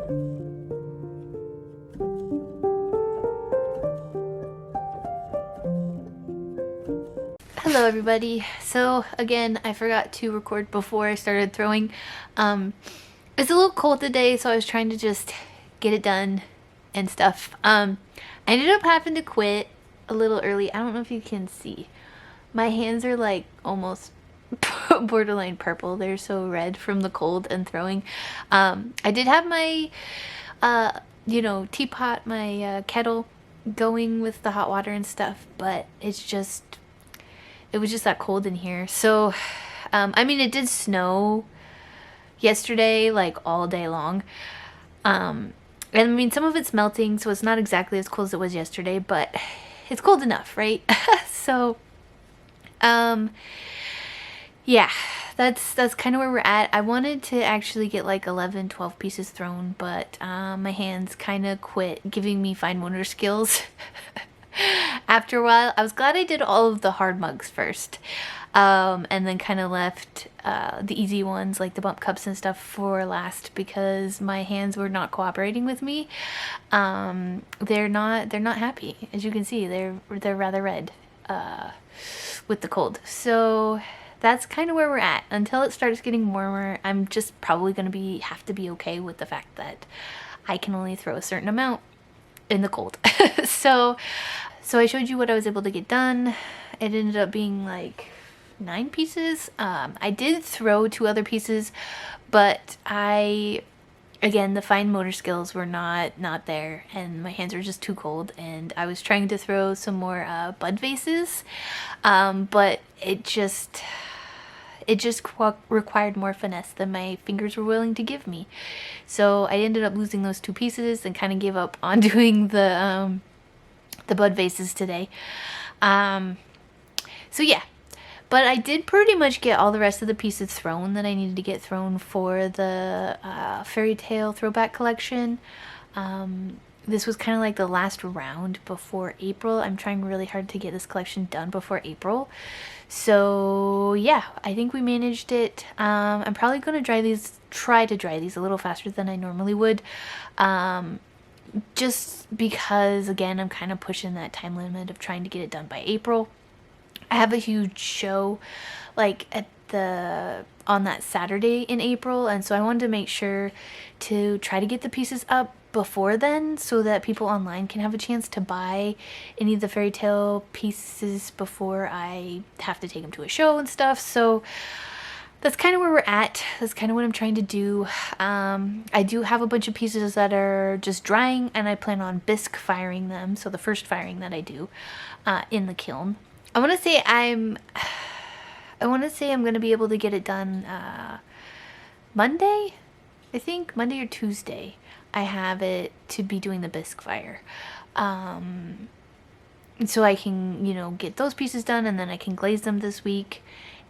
Hello everybody. So again, I forgot to record before I started throwing. It's a little cold today, so I was trying to just get it done and stuff. I ended up having to quit a little early. I don't know if you can see. My hands are like almost borderline purple. They're so red from the cold and throwing. I did have my teapot, my kettle going with the hot water and stuff, but it was just that cold in here. So I mean, it did snow yesterday like all day long, and I mean some of it's melting, so it's not exactly as cold as it was yesterday, but it's cold enough, right? So yeah, that's kind of where we're at. I wanted to actually get like 11-12 pieces thrown, but my hands kind of quit giving me fine motor skills. After a while. I was glad I did all of the hard mugs first, and then kind of left the easy ones like the bump cups and stuff for last, because my hands were not cooperating with me. They're not happy. As you can see, they're rather red with the cold. So that's kind of where we're at. Until it starts getting warmer, I'm just probably going to have to be okay with the fact that I can only throw a certain amount in the cold. So I showed you what I was able to get done. It ended up being like 9 pieces. I did throw 2 other pieces, but again, the fine motor skills were not there, and my hands were just too cold, and I was trying to throw some more bud vases, but it just required more finesse than my fingers were willing to give me. So I ended up losing those 2 pieces and kind of gave up on doing the bud vases today. So yeah, but I did pretty much get all the rest of the pieces thrown that I needed to get thrown for the fairy tale throwback collection. This was kind of like the last round before April. I'm trying really hard to get this collection done before April. So yeah, I think we managed it. I'm probably going to try to dry these a little faster than I normally would. Just because, again, I'm kind of pushing that time limit of trying to get it done by April. I have a huge show like on that Saturday in April, and so I wanted to make sure to try to get the pieces up before then, so that people online can have a chance to buy any of the fairy tale pieces before I have to take them to a show and stuff. So that's kind of where we're at. That's kind of what I'm trying to do. I do have a bunch of pieces that are just drying, and I plan on bisque firing them. So the first firing that I do in the kiln. I want to say I'm going to be able to get it done Monday. I think Monday or Tuesday. I have it to be doing the bisque fire. So I can, get those pieces done, and then I can glaze them this week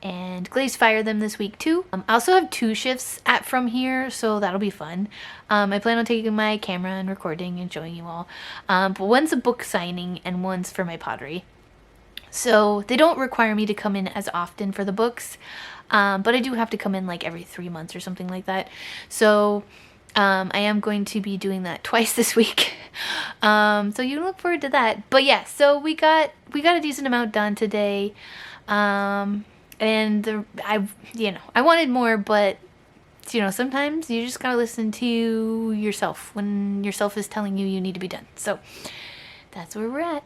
and glaze fire them this week too. I also have 2 shifts from here, so that'll be fun. I plan on taking my camera and recording and showing you all. But one's a book signing and one's for my pottery. So they don't require me to come in as often for the books, but I do have to come in like every 3 months or something like that. So I am going to be doing that twice this week. So you can look forward to that. But yeah, so we got a decent amount done today. And I wanted more, but sometimes you just gotta listen to yourself when yourself is telling you need to be done. So that's where we're at.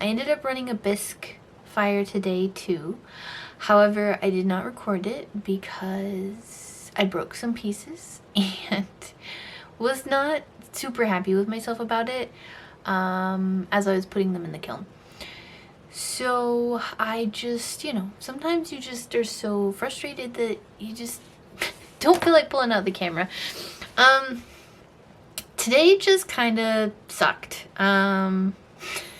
I ended up running a bisque fire today too. However, I did not record it because I broke some pieces and was not super happy with myself about it as I was putting them in the kiln. So I just, you know, sometimes you just are so frustrated that you just don't feel like pulling out the camera. Today just kind of sucked.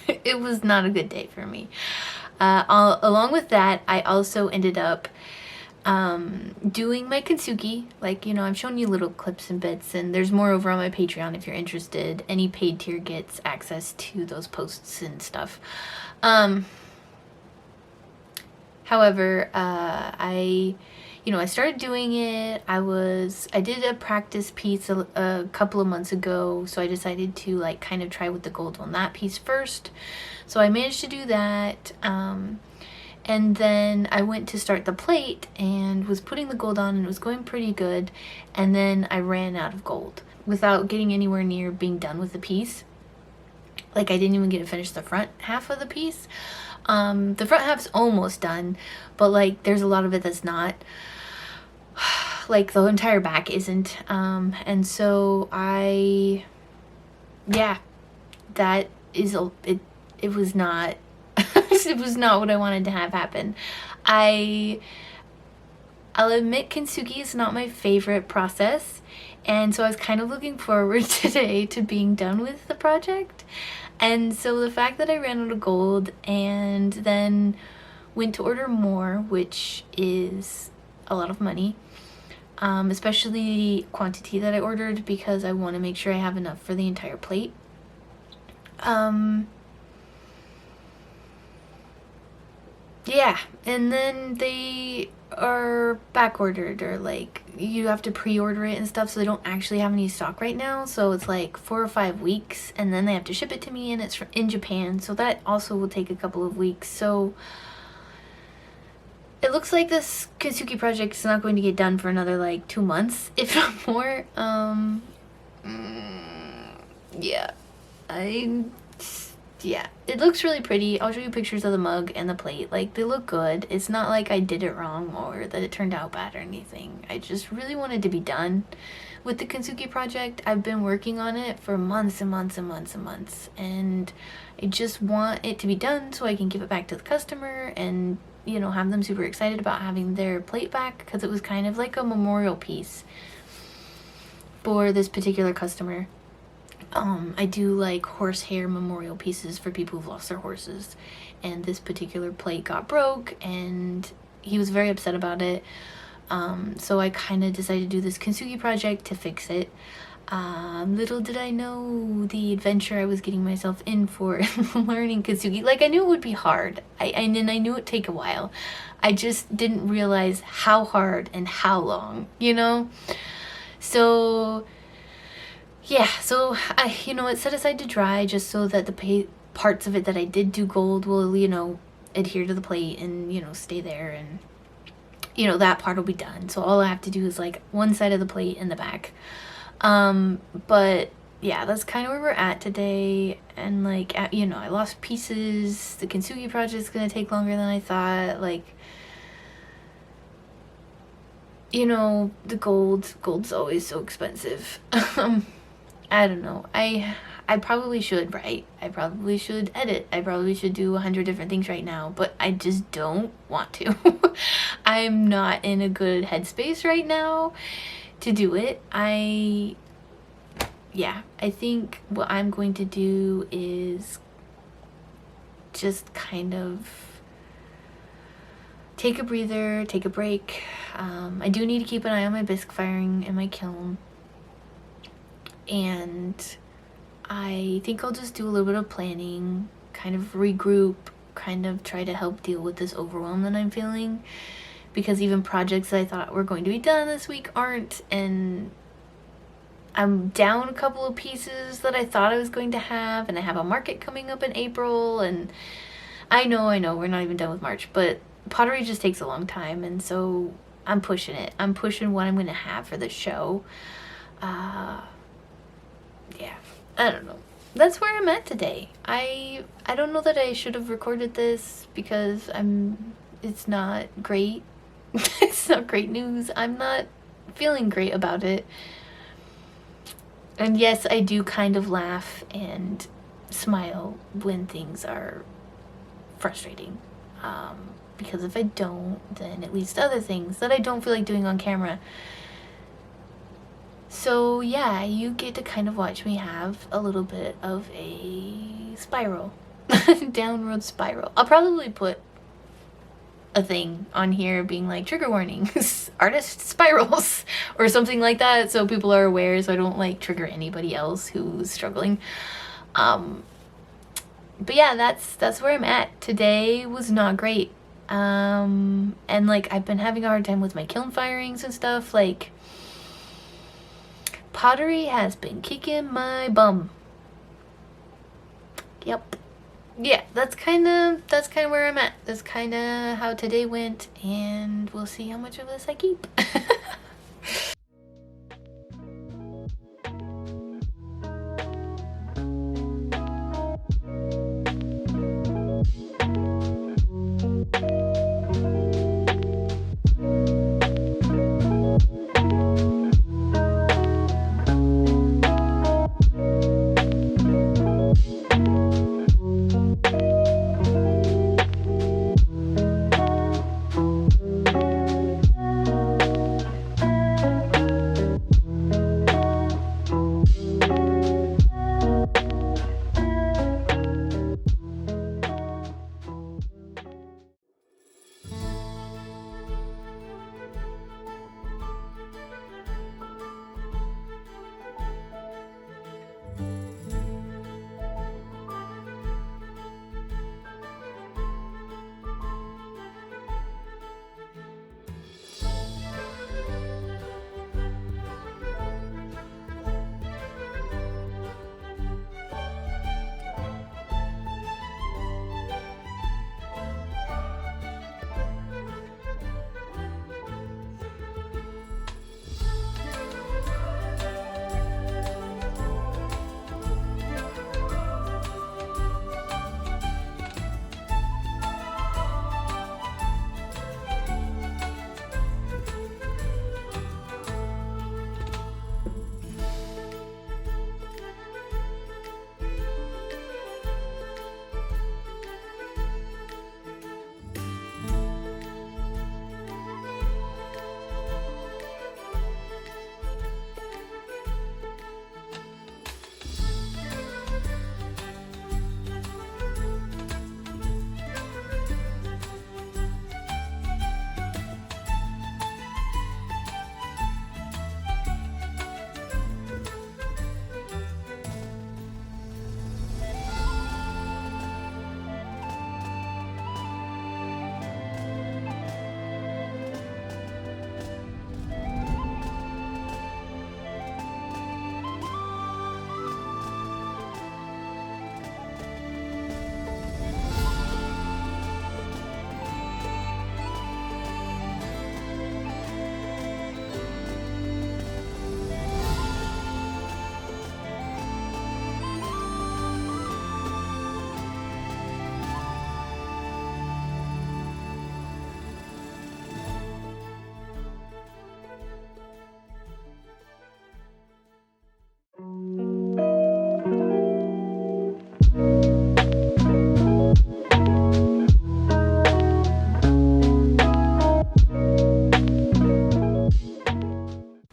It was not a good day for me. Along with that, I also ended up doing my Kintsugi. Like, you know, I'm showing you little clips and bits, and there's more over on my Patreon if you're interested. Any paid tier gets access to those posts and stuff. However, I started doing it. I did a practice piece a couple of months ago, so I decided to like kind of try with the gold on that piece first. So I managed to do that. And then I went to start the plate and was putting the gold on, and it was going pretty good. And then I ran out of gold without getting anywhere near being done with the piece. Like, I didn't even get to finish the front half of the piece. The front half's almost done, but like there's a lot of it that's not. Like the entire back isn't. And so that is it was not it was not what I wanted to have happen. I'll admit Kintsugi is not my favorite process, and so I was kind of looking forward today to being done with the project. And so the fact that I ran out of gold and then went to order more, which is a lot of money, especially the quantity that I ordered, because I want to make sure I have enough for the entire plate. Yeah, and then they are back ordered, or like you have to pre-order it and stuff, so they don't actually have any stock right now. So it's like 4 or 5 weeks, and then they have to ship it to me, and it's in Japan, so that also will take a couple of weeks. So it looks like this Kintsugi project is not going to get done for another like 2 months, if not more. Yeah, it looks really pretty. I'll show you pictures of the mug and the plate. Like, they look good. It's not like I did it wrong or that it turned out bad or anything. I just really wanted to be done with the Kintsugi project. I've been working on it for months and months and months and months, and I just want it to be done so I can give it back to the customer and, you know, have them super excited about having their plate back, because it was kind of like a memorial piece for this particular customer. I do like horsehair memorial pieces for people who've lost their horses, and this particular plate got broke and he was very upset about it. So I kind of decided to do this Kintsugi project to fix it. Little did I know the adventure I was getting myself in for learning Kintsugi. Like, I knew it would be hard, and I knew it'd take a while. I just didn't realize how hard and how long, you know? So yeah, so I, you know, it's set aside to dry just so that the parts of it that I did do gold will, you know, adhere to the plate and, you know, stay there, and, you know, that part will be done. So all I have to do is like one side of the plate and the back. But yeah, that's kind of where we're at today. And like, you know, I lost pieces. The Kintsugi project is going to take longer than I thought. Like, you know, the gold's always so expensive. I don't know. I probably should write. I probably should edit. I probably should do 100 different things right now, but I just don't want to. I'm not in a good headspace right now to do it. I think what I'm going to do is just kind of take a breather, take a break. I do need to keep an eye on my bisque firing in my kiln. And I think I'll just do a little bit of planning, kind of regroup, kind of try to help deal with this overwhelm that I'm feeling. Because even projects that I thought were going to be done this week aren't, and I'm down a couple of pieces that I thought I was going to have, and I have a market coming up in April, and I know, we're not even done with March, but pottery just takes a long time, and so I'm pushing it. I'm pushing what I'm going to have for the show. Yeah, I don't know. That's where I'm at today. I don't know that I should have recorded this because it's not great. It's not great news. I'm not feeling great about it. And yes, I do kind of laugh and smile when things are frustrating. Because if I don't, then it leads to other things that I don't feel like doing on camera. So yeah, you get to kind of watch me have a little bit of a spiral. Downward spiral. I'll probably put a thing on here being like trigger warnings, artist spirals, or something like that, so people are aware, so I don't like trigger anybody else who's struggling. But yeah, that's where I'm at. Today was not great. And like I've been having a hard time with my kiln firings and stuff. Like pottery has been kicking my bum. Yep. Yeah, that's kind of where I'm at. That's kind of how today went, and we'll see how much of this I keep.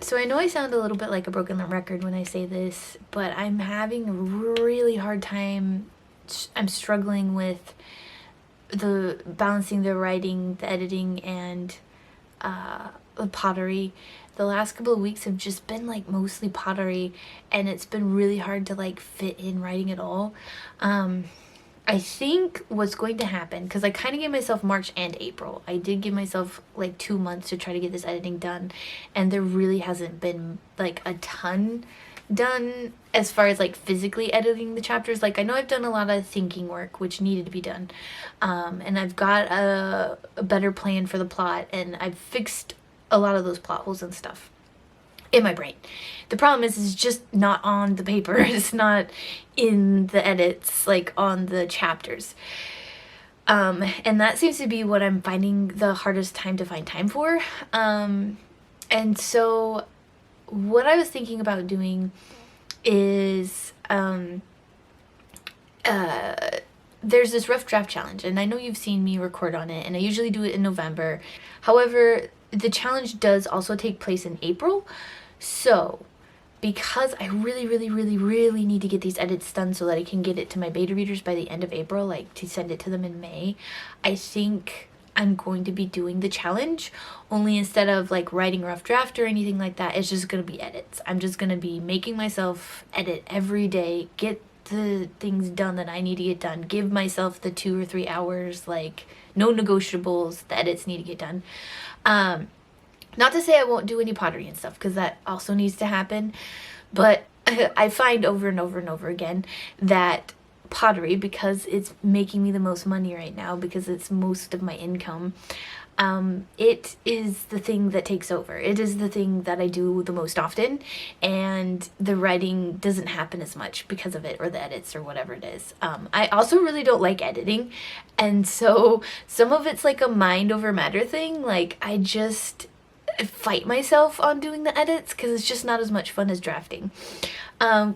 So I know I sound a little bit like a broken record when I say this, but I'm having a really hard time. I'm struggling with the balancing the writing, the editing, and the pottery. The last couple of weeks have just been like mostly pottery, and it's been really hard to like fit in writing at all. I think what's going to happen, because I kind of gave myself March and April. I did give myself like 2 months to try to get this editing done, and there really hasn't been like a ton done as far as like physically editing the chapters. Like I know I've done a lot of thinking work which needed to be done, and I've got a better plan for the plot, and I've fixed a lot of those plot holes and stuff in my brain. The problem is it's just not on the paper. It's not in the edits, like on the chapters. And that seems to be what I'm finding the hardest time to find time for. And so what I was thinking about doing is there's this rough draft challenge, and I know you've seen me record on it, and I usually do it in November. However, the challenge does also take place in April. So because I really, really, really, really need to get these edits done so that I can get it to my beta readers by the end of April, like to send it to them in May, I think I'm going to be doing the challenge, only instead of like writing a rough draft or anything like that, it's just going to be edits. I'm just going to be making myself edit every day, get the things done that I need to get done, give myself the 2 or 3 hours, like no negotiables, the edits need to get done. Not to say I won't do any pottery and stuff, because that also needs to happen, but I find over and over and over again that pottery, because it's making me the most money right now, because it's most of my income, it is the thing that takes over. It is the thing that I do the most often, and the writing doesn't happen as much because of it, or the edits, or whatever it is. I also really don't like editing, and so some of it's like a mind over matter thing. Like, I just fight myself on doing the edits because it's just not as much fun as drafting,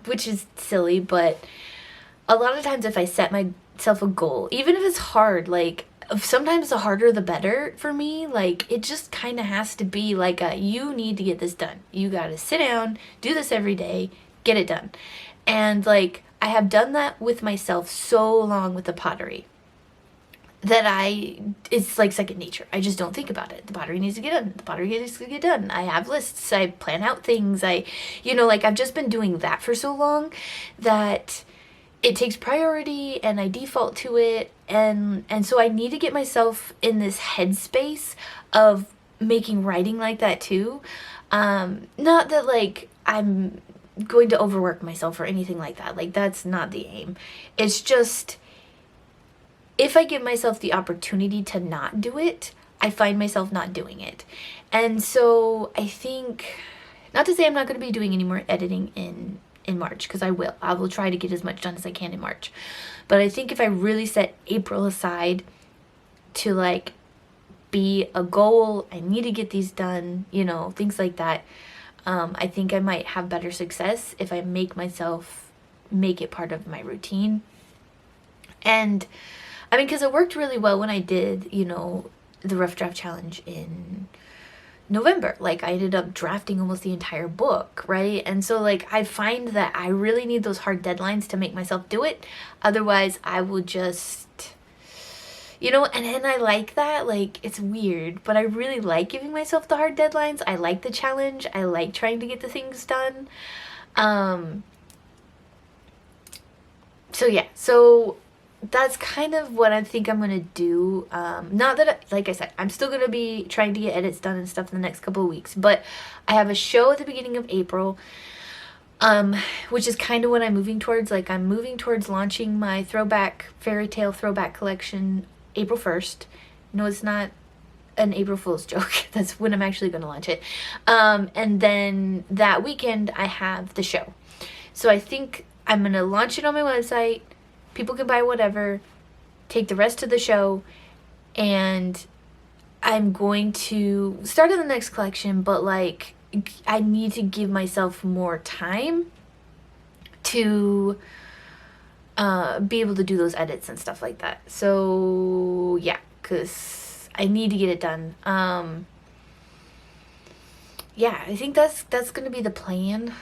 which is silly. But a lot of times if I set myself a goal, even if it's hard, like sometimes the harder the better for me, like it just kind of has to be like you need to get this done, you gotta sit down, do this every day, get it done. And like I have done that with myself so long with the pottery that it's like second nature. I just don't think about it. The pottery needs to get done. The pottery needs to get done. I have lists. I plan out things. Like I've just been doing that for so long that it takes priority, and I default to it. And so I need to get myself in this headspace of making writing like that too. Not that like I'm going to overwork myself or anything like that. Like that's not the aim. It's just, if I give myself the opportunity to not do it, I find myself not doing it. And so I think, not to say I'm not going to be doing any more editing in March, because I will try to get as much done as I can in March. But I think if I really set April aside to like be a goal, I need to get these done, things like that, I think I might have better success if I make it part of my routine. And I mean, because it worked really well when I did, the rough draft challenge in November. Like I ended up drafting almost the entire book, right? And so like I find that I really need those hard deadlines to make myself do it. Otherwise I will just, and I like that. Like it's weird, but I really like giving myself the hard deadlines. I like the challenge. I like trying to get the things done. So yeah, so that's kind of what I think I'm going to do. Not that, like I said, I'm still going to be trying to get edits done and stuff in the next couple of weeks, but I have a show at the beginning of April, which is kind of what I'm moving towards. Like I'm moving towards launching my fairy tale throwback collection April 1st. No, it's not an April Fool's joke. That's when I'm actually going to launch it. And then that weekend I have the show. So I think I'm going to launch it on my website. People can buy whatever, take the rest of the show, and I'm going to start on the next collection, but like I need to give myself more time to be able to do those edits and stuff like that. So yeah, because I need to get it done. Yeah, I think that's going to be the plan.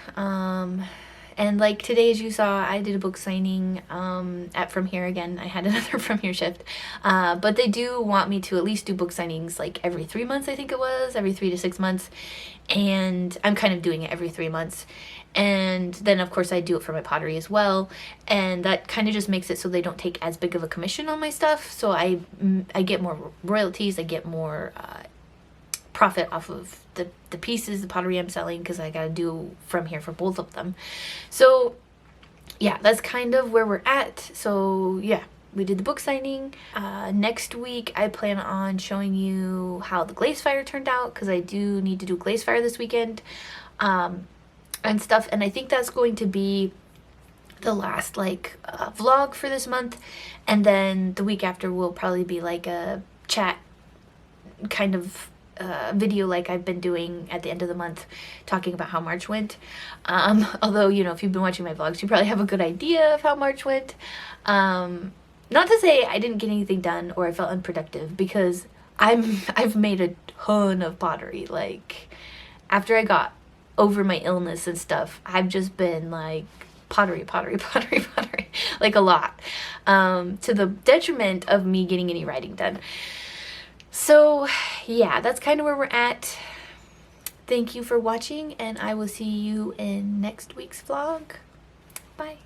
And like today, as you saw, I did a book signing at From Here again. I had another From Here shift. But they do want me to at least do book signings like every 3 months, I think it was, every 3 to 6 months. And I'm kind of doing it every 3 months. And then, of course, I do it for my pottery as well. And that kind of just makes it so they don't take as big of a commission on my stuff. So I get more royalties. I get more profit off of the pieces, the pottery I'm selling, because I gotta do From Here for both of them. So yeah, that's kind of where we're at. So yeah, we did the book signing. Next week I plan on showing you how the glaze fire turned out, because I do need to do glaze fire this weekend and stuff. And I think that's going to be the last vlog for this month. And then the week after will probably be like a chat kind of video like I've been doing at the end of the month, talking about how March went. Although, you know, if you've been watching my vlogs, you probably have a good idea of how March went. Not to say I didn't get anything done or I felt unproductive, because I've made a ton of pottery. Like, after I got over my illness and stuff, I've just been like pottery, like a lot, to the detriment of me getting any writing done. So yeah, that's kind of where we're at. Thank you for watching, and I will see you in next week's vlog. Bye.